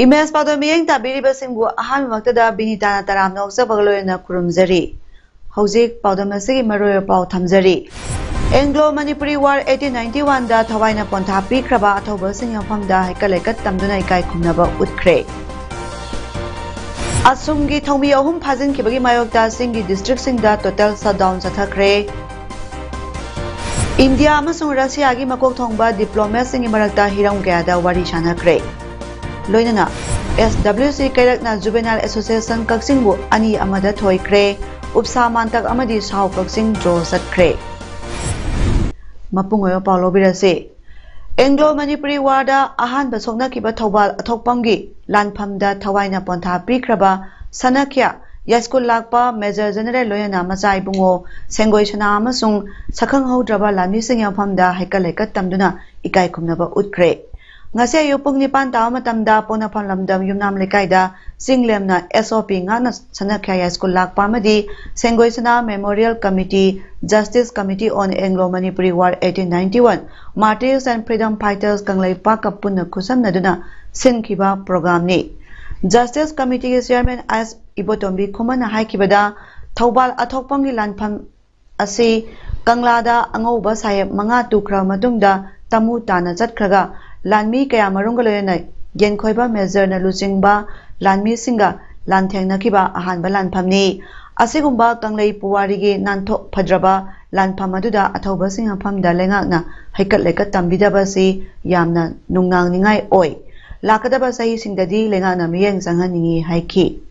Imens pada miyeng tabiri basingbu ahan waktada binitana taram noksa bagloyna kurumzari. Hauzik pada masigi maroyo pau thamzari. Anglo Manipuri War 1891 da thawaina pontha pikraba athoba singyafam da haikalekat tamduna ikai khumnaba utkre. Asumgi thomi ahum phajin kibagi mayokta singi district singda total shutdown sathakre. India amasung Russia gi makok thongba diplomat singi marakta hiram gada wari sanakre. Loinana SWC Kairakna Juvenile Association Kaksingbu Ani Amada Thoikre Upsa Mantak Amadi Sao Kaksing Draw Satkre Mapungoyo Paulo Birase Anglo Manipuri Warda Ahan Basokna Kiba Thobal Athokpamgi Lanpamda Thawaina Pontha Pikraba Sanakya Yaskul Lakpa Major General Loyana Masai Bungo Sengoi Shana Amasung Sakhang Hodraba Lami Singyapamda Haikaleka Tamduna Ikai Kumnaba Utkre Ngasi ayupung nipan tao matamda po na panlamdam yumnam likaida singlem na SOP nga na sanakya school lakpa madi Senggoy Sana Memorial Committee Justice Committee on Anglo-Manipuri War 1891 Martyrs and Freedom Fighters kanglay pa kapun na kusam na duna sinkiba program ni. Justice Committee Chairman as Ibotombi kuman na haikibada Taubal athokpangi lanpam asi kanglada angoba sayap mga tukra matungda tamu tana zatkraga Lanmi kaya marunggaloy gen khoiba measure na lusingba lanmi singa lantheng nakiba ahan ba lanpamni asigumba kanglei puwarigi nanthok phadraba lanpam aduda athoba singa phamda lengak na haikat lekat tambidaba si yamna nungnang ningai oi lakadaba sahi singdadi lengak na miyeng sanghaningi haiki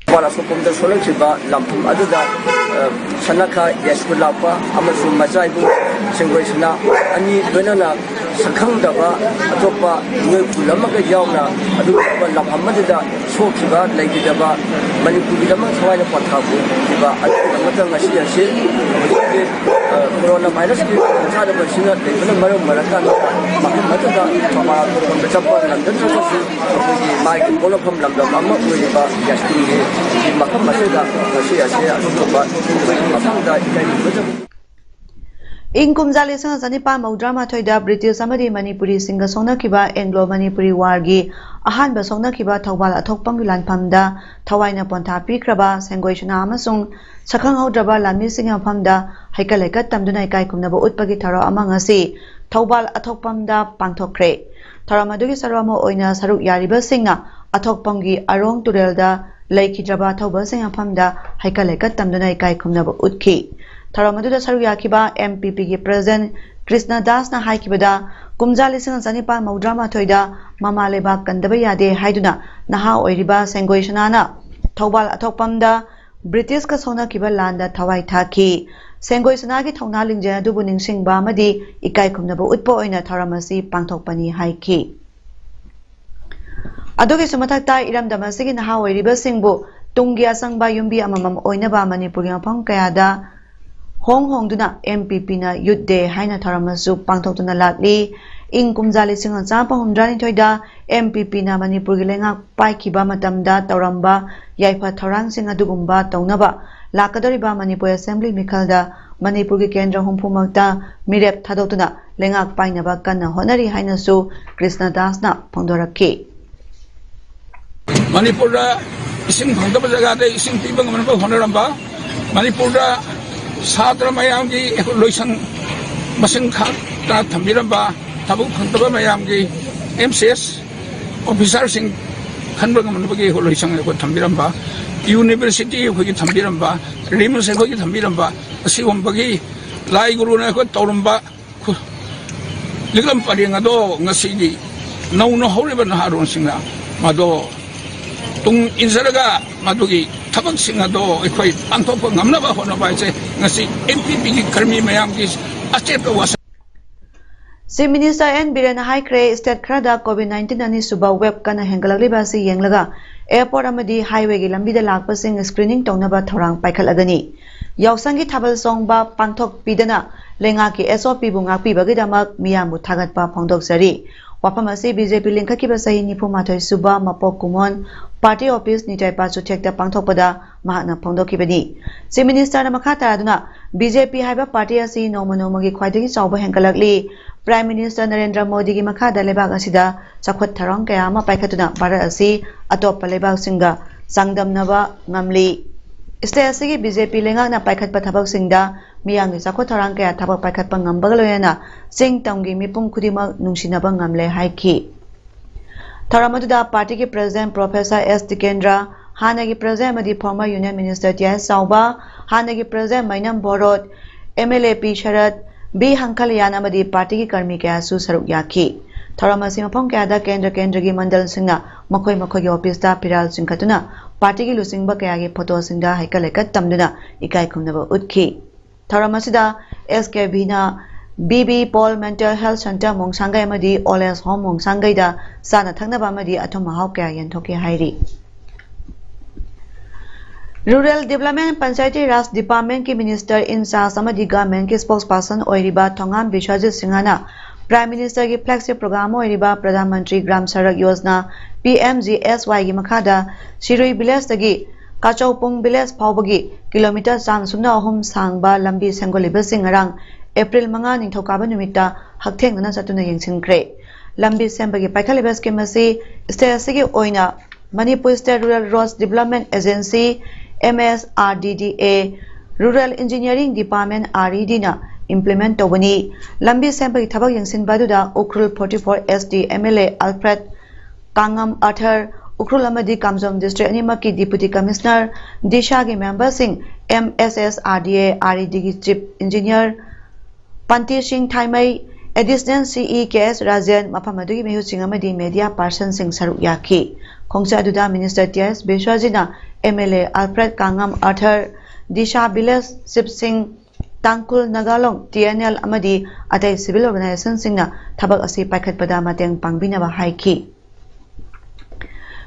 Wala sukumda solengsiba lampum aduda sanaka yaskulapa amasu majaibu singoi sana ani benana sakhangdaba atopa ngoi kulamaga yauna aduba lampamadida sokiba laigidaba manipuri dama thawaina pathabu kiba aduba matang asi ase corona virus ki thada basina lebana maram marakan makamata thama ko chappa london sosu ki mai ki bolafam lamdam amma uiba yaskulge makamata asi ase aduba makamda ikai Ingkum Jali Sang Zanipa Maudrama Thoida British Amadi Manipuri Singa Songna Kiba Anglo Manipuri War gi Ahan ba Songna Kiba Thawbal Athokpang Lanpamda Thawaina Pontha Pikraba Sengoi Shana amasung Sakhang Hodraba Lami Singa Phamda Haikaleka Tamduna Ikai Kumnaba Utpagi Tharo amang asi Thawbal Athokpamda Pangthokre Tharamadagi Sarama Oina Saruk Yariba Singna Athokpamgi Arong Turelda Laikhidraba Thawbal Singa Phamda Haikaleka Tamduna Ikai Kumnaba Utki Tharamadhuda Saruyakiba MPP ki President Krishna Das na haikibada kumjali singa zanipa maudrama thoida mama leba kandaba yade haiduna naha oiriba Sengoi Shanana Thawbal athokpamda British ka sona kiba landa thawai thaki Sengoi Sana ki thongna lingjana dubu ningsingba amadi ikai khumnaba utpo oina tharamasi pangthokpani haiki Adogi sumathakta iramdamasigi naha oiriba singbu tunggi asangba yumbi amamam oinaba Manipuri mafam kayada Hong Hong duna MPP na Youth Day haina tharamasu pangthokduna lakli ing kumjali singa champa humdrani thoida MPP na Manipur gilenga paikiba matamda tauramba yaifa tharang singa dugumba taunaba lakadoriba Manipur Assembly mikhalda Manipur gi kendra humpumakta mirep thadotuna lenga painaba kanna honari haina su Krishna Das na phongdorakki Manipur da ising phangdaba jaga de ising tibang manba honaramba Manipur da Sadra mayamgi loisang masing ta thambiramba thabu phangtaba mayamgi MCS officer sing khanba manbagi loisang ko thambiramba university ko thambiramba rimse ko thambiramba asigombagi lai guru na ko tawramba liglam paringa do ngasi nauno holiba na haron singna mado tung inzaraga madugi tabak singado ikoi antopang ngamnaba honaba ise ngasi MPP ki karmi mayam ki achep was Chief Minister N. Biren haikre state kharada COVID-19 ani suba web kana hengalakliba si yenglaga airport amadi highway gi lambi da lakpasing screening tongnaba thorang paikhalagani yausangi thabal songba pangthok pidana lenga ki SOP bu ngakpi bagidamak miyamu thagatpa phongdoksari wapam asi BJP lingkhakiba sahi nipumathoi suba mapok kumon party office nitai pachu thekta pangthokpada mahana phongdokibani Chief Minister na makha taraduna BJP haiba party asi nomonomagi khwaidagi chawba hengalakli Prime Minister Narendra Modi ki makhada lebak asida chakhwat tharong kaya ama paikhatuna Bharat asi atop lebak singa sangdamnaba ngamli Isle asigi BJP lengak na paikhatpa thabak singda miyangi chakhwat tharang kaya thabak paikhatpa ngambaga loyana sing tamgi mipum khudima nungsinaba ngamle haiki Tharamaduda party ki president Professor S Tikendra Hanagi president madi former Union Minister Tia Sauba Hanagi president Mainam Borot MLA P Sharat B Hankalian amadi party ki karmi kaya su saruk yaki Tharamasi mapong kaya da kendra gi mandal singna makhoi gi office ta piral singkhatuna party ki lusingba kaya gi photo singda haikalekat tamduna ikai khumnaba utki Tharamasida SKB na BB Paul Mental Health Center Mongsangai amadi Oles Home Mongsangai da sana thangnaba amadi athoma hau kaya yenthoki hairi Rural Development Panchayati Raj Department ki Minister in charge amadi government ki spokesperson oiriba Thongam Bishwajit Singhana Prime Minister ki flagship program oiriba Pradhan Mantri Gram Sadak Yojana PMGSY ki makhada Shirui village tagi Kachaupung village phawbagi kilometer 3.3 sangba lambi sengoliba singarang April 5 ningthokaba numita hakthengna chatuna yengsinkre lambi sembagi paikhaliba scheme asi state asigi oina Manipur State Rural Roads Development Agency MSRDDA Rural Engineering Department RED na implement tobani lambi sembagi thabak yengsin baduda Ukrul 44 SD MLA Alfred Kangam Arthur Ukrul amadi Kamjong District animaki Deputy Commissioner Disha gi member sing MSSRDA RED gi Chief Engineer Panti Singh Thaimai Additional CE KS Rajan Mapamadu gi mehu sing amadi media person sing saruk yaki Khongsa aduda Minister TS Beshwajina MLA Alfred Kangam Arthur Disha Bilas Sip Singh Tangkul Nagalong TNL amadi atai civil organization singna thabak asi paikhatpada mateng pangbinaba haiki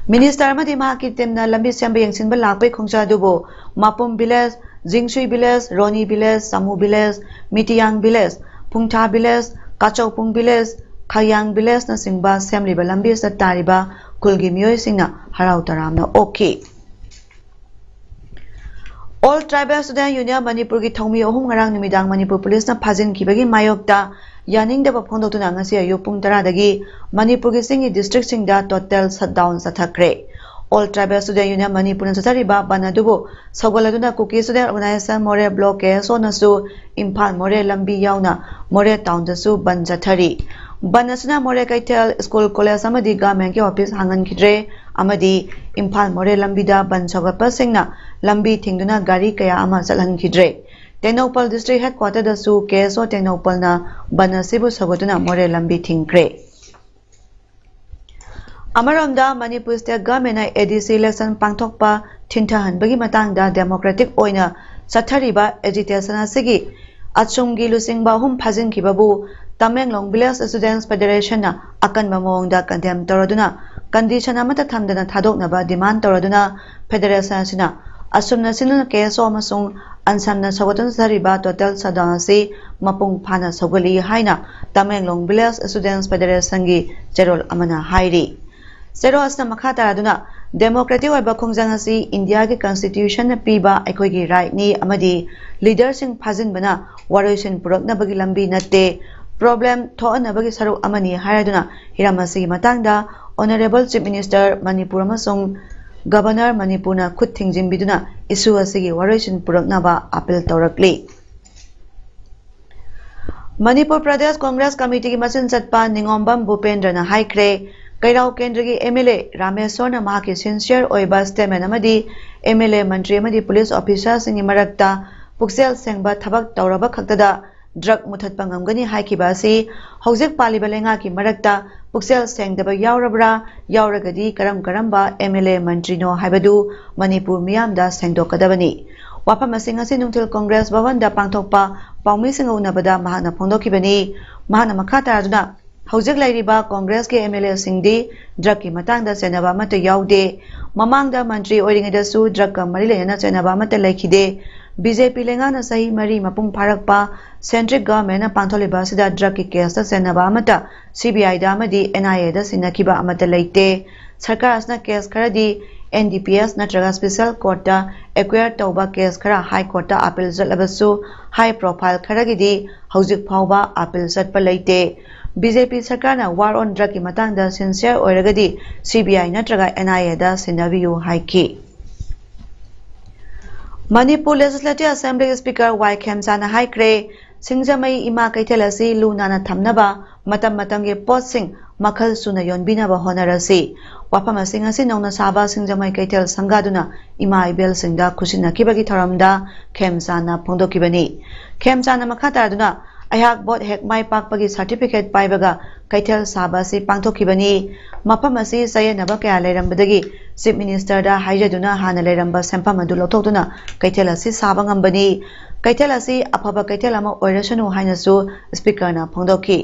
Minister amadi mahaki temna lambi semba yengsinba lakpai khongsa adubo Mapum Bilas Jingsui Bilas Roni Bilas Samu Bilas Mitiyang Bilas Pungtha Bilas Kachaupung Bilas Khayang Bilas na singba semliba lambi sa tariba kulgi miyoi singna harau taramna okay All Tribal Student Union Manipur ki thongmi ohum ngarang numidang Manipur Police na phajin kibagi mayokta yaning da phongdotuna ngasi ayuk pung 10 dagi Manipur ki singi district singda total shutdown sathakre All Tribal Student Union Manipur na sathariba banadubo sogoladuna Kuki Student Organization More Block so nasu Imphal More lambi yauna More town da su ban jathari Banasuna More Kaitel School College amadi government ki office hangan khidre amadi Imphal More lambi da ban sogapa singna lambi thingduna gari kaya ama chalhan khidre Tenopal District Headquarter da su KSO Tenopal na banasibu sagoduna More lambi thingkre Amaramda Manipur State Government na ADC election pangthokpa thinthahanbagi matangda democratic oina chathariba agitation asigi achumgi lusingba hum phajin kibabu Tamenglong Village Students Federation na akanba mawongda condemn toraduna condition amata thamdana thadoknaba demand toraduna federation sina asumna sinuna KSO amasung ansamna sagotan sariba total sadanasi mapung phana sogali haina Tamenglong Village Students Federation gi cherol amana hairi Zero asna makha taraduna democratic oiba khongjang asi India ki constitution na piba aikoi gi right ni amadi leadership phajin bana waroisin purakna bagi lambi natte problem thoana bagi saru amani haraduna hiramasi matangda honorable chief minister Manipur amasung governor Manipur na khut thingjim biduna issue asigi waroisin purakna ba appeal torakli Manipur Pradesh Congress Committee ki machin chatpa Ningombam Bhupendra na haikre Kairao Kendra ki MLA Rameswar na mahaki sincere oiba statement amadi MLA Mantri amadi police officer singi marakta puksel sengba thabak tawraba khaktada drug muthatpa ngamgani haikiba asi hojik paliba lenga ki marakta puksel sengdaba yaurabra yauragadi karamba MLA Mantri no haibadu Manipur miyamda sengdokadabani wapam asing asi nungtil Congress Bhavan da pangthokpa paumi singa unabada mahana phongdokibani mahana makha taraduna hojik lairiba Congress ke MLA singdi drug ki matangda chenaba mata yaude mamangda mantri oiringeda su drug ka mari lena chenaba mata laikhide BJP lengana sahi mari mapung pharakpa central government na pangtholiba sida drug ki case ta chenaba mata CBI da amadi NIA da sinakiba amata leite sarkar asna case kharadi NDPS natraga special court ta acquire tauba case khara high court ta appeal jalabasu high profile kharagidi hojik phawba appeal satpa leite BJP sarkar na war on drug ki matang da sincere oiragadi CBI natraga NIA da sinabiyu haiki Manipur Legislative Assembly Speaker Y. Khemsana haikre Singjamai ima kaithelasi lunana thamnaba matam matamge posting makhal suna yonbinaba honarasi wafama singasi nongna saba Singjamai kaithel sangaduna ima ibel singda khusina kibagi tharamda Khemsana phongdokibani Khemsana makhatarduna ayhak bot hek mai pakpagi certificate paibaga kaithel saba si pangthokibani mapam asi sayenaba kaya leirambadagi Chief Minister da haijaduna hana leiramba sempam adu lothokduna kaithel asi saba ngambani kaithel asi afaba kaithel ama oirasanu hainasu speaker na phongdoki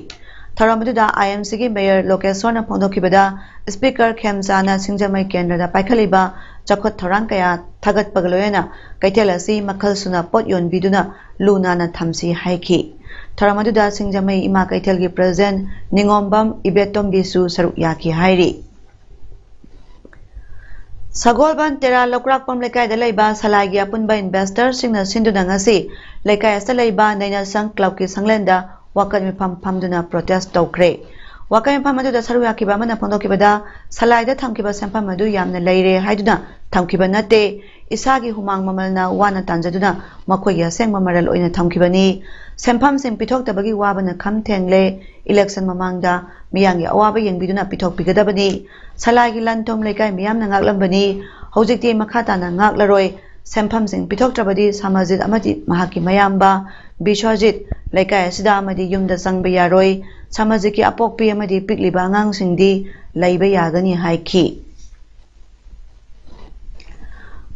Tharamaduda IMC gi mayor Lokeshwar na phongdokibada speaker Khemsana Singjamai kendra da paikhaliba chakhot thorang kaya thagat pagloyena kaithel asi makhal suna pot yonbiduna luna na thamsi haiki Tharamaduda Singjamai ima kaithel gi president Ningombam Ibetom bisu saruk yaki hairi Sagolban Tera Lokrakpam Lekai da Laiba Salagi apunba investor singna sinduna ngasi Lekai asa Laiba Naina Sang Club ki Sanglenda wakat mifam pamduna protest tawkre wakat mifam adu da saru yakiba mana phongdokibada salai da thamkiba sempam adu yamna leire haiduna thamkiba nate isagi humang mamalna wana tanjaduna makhoi ya sengma maral oina thamkibani sempam sing pithok tabagi wabana kham thengle election mamangda miyang ya awaba yengbiduna pithok pigadabani salai gi lantom lekai miyam na ngaklambani hojikti makhata na ngaklaroi sempam sing pithok trabadi samajit amati mahaki mayamba Bishwajit Lekai asida amadi yumda sangba yaroi samajiki apokpi amadi pikliba angang singdi laiba yagani haiki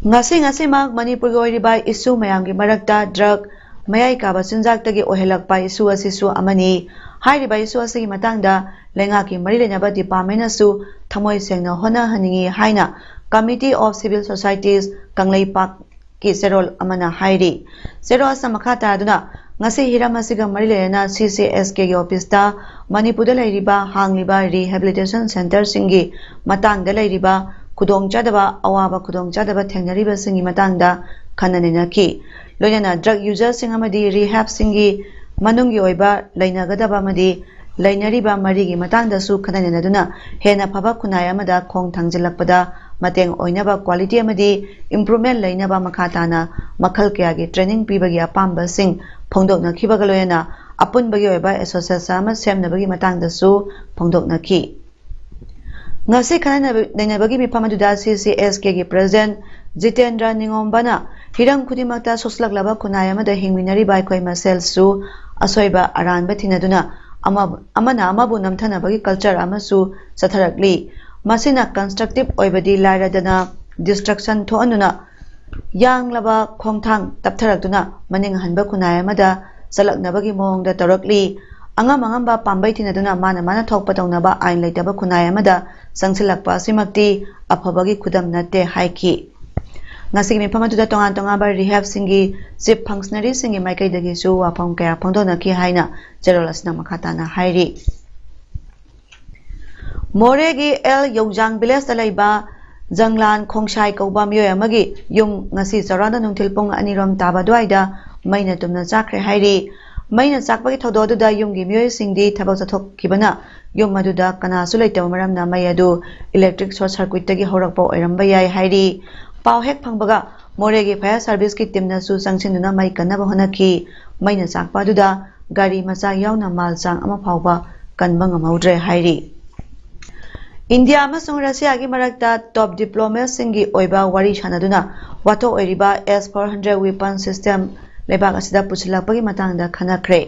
ngasi mak Manipur goiriba isu mayamgi marakta drug mayai kaba sinjaktagi ohelakpa isu asisu amani hairiba isu asigi matangda lengaki mari lenaba department asu thamoi sengna hona haningi haina Committee of Civil Societies Kanglei Park ki serol amana hairi zero asa makhata aduna ngasi hiramasiga marilena CCSK gi office ta Manipur da lairiba hangliba rehabilitation center singi matang da lairiba khudongchadaba awaba khudongchadaba thengnariba singi matangda khananena ki loyana drug user singamadi rehab singi manungi oiba lainagadaba amadi lainariba marigi matangda su khananena duna hena phaba khunai amada khong thangjilakpada mateng oinaba quality amadi improvement lainaba makhatana makhal kya gi training pibagi apamba sing phongdokna khibaga loyana apunbagi oiba association ama semnabagi matangda su phongdokna ki ngasi khana nainabagi mipamaduda CCSK gi president Jitendra Ningombana hirang khudimakta soslaklaba khunai amada hingminari bai khoi masel su asoiba aranba thinaduna amana amabu namthanabagi culture amasu satharakli masina constructive oibadi lairadana destruction thoanuna yanglaba khongthang taptharakduna maning hanba khunai amada salaknabagi mongda tarakli angamba pambai thinaduna mana thokpa tawnaba ain leitaba khunai amada sangsilakpa simakti aphabagi khudam nate haiki ngasi mi phamatuda tonga ba rehab singi chief functionary singi maikai dagi su wafam kaya phongdona ki haina jerolasna makhatana hairi Moregi El Yojang Village Talaiba Janglan Khongshai Kauba Myoy amagi yum ngasi sarana nungthil pong anirom taba dwaida maina tumna chakre hairi maina chakpagi thododuda yumgi myoy singdi thabak chathok kibana yum maduda kana su leitaba maramna mai adu electric short circuit tagi horakpa oiramba yai hairi pau hek phangbaga Moregi fire service ki timna su sangchinuna mai kanaba honaki maina chakpa duda gari macha yauna malchang ama phawba kanba ngamaudre hairi India amasung Russia gi marakta top diplomats singi oiba wari sanaduna wato oiriba S-400 weapon system lebak asida pusilapagi matangda khanakre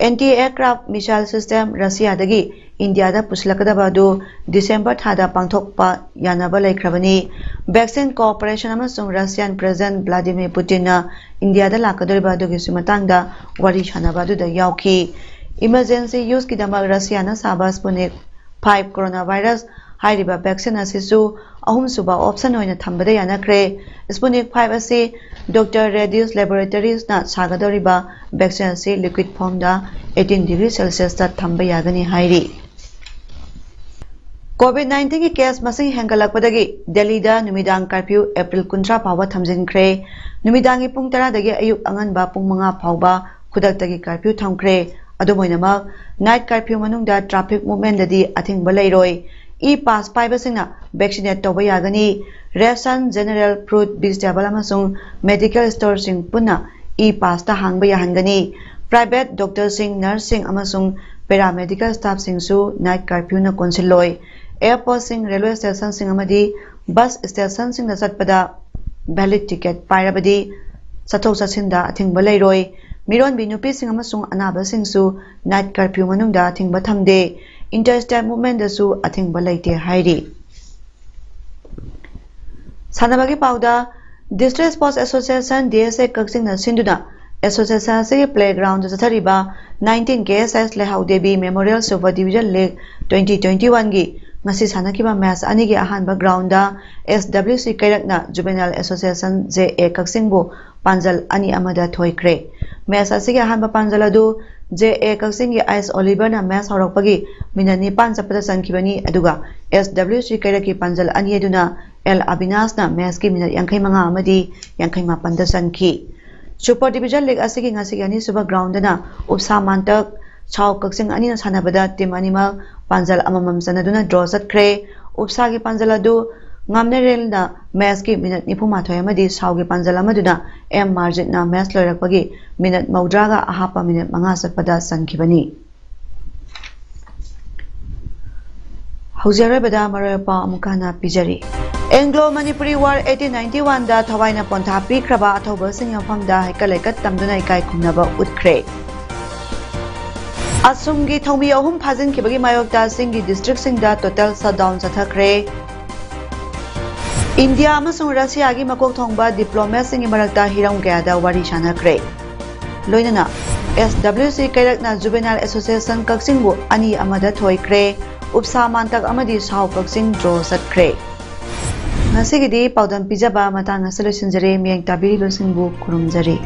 anti-aircraft missile system Russia dagi India da pusilakadaba du December thada pangthokpa yanaba laikhrabani vaccine cooperation amasung Russian President Vladimir Putin na India da lakadoriba du gi sumatangda wari sanaba du da yauki emergency use की दमक रसियाना साबा स्पुनिक 5 corona virus हाइरिबा vaccine असिसु अहुम सुबा option होइना थंबदे यानख्रे स्पुनिक 5 असी doctor Reddy's laboratories ना सागदोरिबा vaccine असी liquid form दा 18 degree Celsius ता थंब यागनी हाइरी कोविड-19 की केस मसिंग हेंगलकपदगी दिल्ली दा नुमिदांग कर्फ्यू अप्रैल 19 फावबा थमजिनख्रे नुमिदांगी पुंग 10 दगी अयुक अंगनबा पुंग 5 फावबा खुदक्तगी कर्फ्यू थमख्रे अदुमोइनमक नाइट कर्फ्यू मनुंगदा ट्रैफिक मूवमेंट ददी अथिंगबा लेरोय ई पास पाइबसिंगना वैक्सीनेट तौबा यागनी रेशन जनरल फ्रूट वेजिटेबल अमसुंग मेडिकल स्टोर सिंग पुन्ना ई पास ता हांगबा याहंगनी प्राइवेट डॉक्टर सिंग नर्स सिंग अमसुंग पैरामेडिकल स्टाफ सिंगसु नाइट कर्फ्यू न कोंसिलोय एयरपोर्ट सिंग रेलवे स्टेशन सिंग अमदी बस स्टेशन सिंग न चटपदा वैलिड टिकट पाइरबदी चथौ चसिंदा अथिंगबा लेरोय मिरोन बिनुपी सिंग अमसुंग अनाबा सिंगसु नाइट कर्फ्यू मनुंगदा अथिंगबा थमदे इंटरस्टेट मूवमेंट दसु अथिंगबा लेते हाइरी सानबगी पाउदा district sports association DSA Kakching न सिंदुना एसोसिएशन से प्लेग्राउंड जथरिबा 19 KSS Leihao Devi memorial super division league 2021 गी ngasi sanakiba match ani gi ahanba ground da SWC kairakna juvenile association JA kaksingbu panjal ani amada thoikre match asigi ahanba panjal adu JA kaksing gi ice oliver na match horakpagi minani 5 chapada sankibani aduga SWC kairaki panjal ani aduna L Abinash na match gi minute 85 amadi 85 da sanki super division league asigi ngasi ani suba ground na upsa mantak Chao kaksing ani na sanabada team animal panjal amamam sanaduna draw satkre upsa gi panjal adu ngamne rel na match gi minute 93 amadi Chao gi panjal amaduna M margin na match loirakpagi minute maudraga ahapa minute 5 satpada sankhibani haujarabada marapa amukana pijari Anglo Manipuri War 1891 da thawaina pontha pikraba athoba singyafam da haikalaikat tamduna ikai khumnaba utkre असुमगी थौमी अहुम फाजिन किबगी मायोक्ता सिंगी district सिंगदा total shutdown चथखरे India अमसुंग रशिया गी मकोक थोंगबा डिप्लोमेट सिंगी मरक्ता हिरम गयादा वारी शानखरे लोइनना SWC कैरकना जुवेनाइल एसोसिएशन कक्सिंगबु अनि अमदा थोइक्रे उपसा मानतक अमदी साउ कक्सिंग ड्रो सटखरे ngasigiди paudam pijaba matang asolution jare miang tabiri lo singbu kurumjari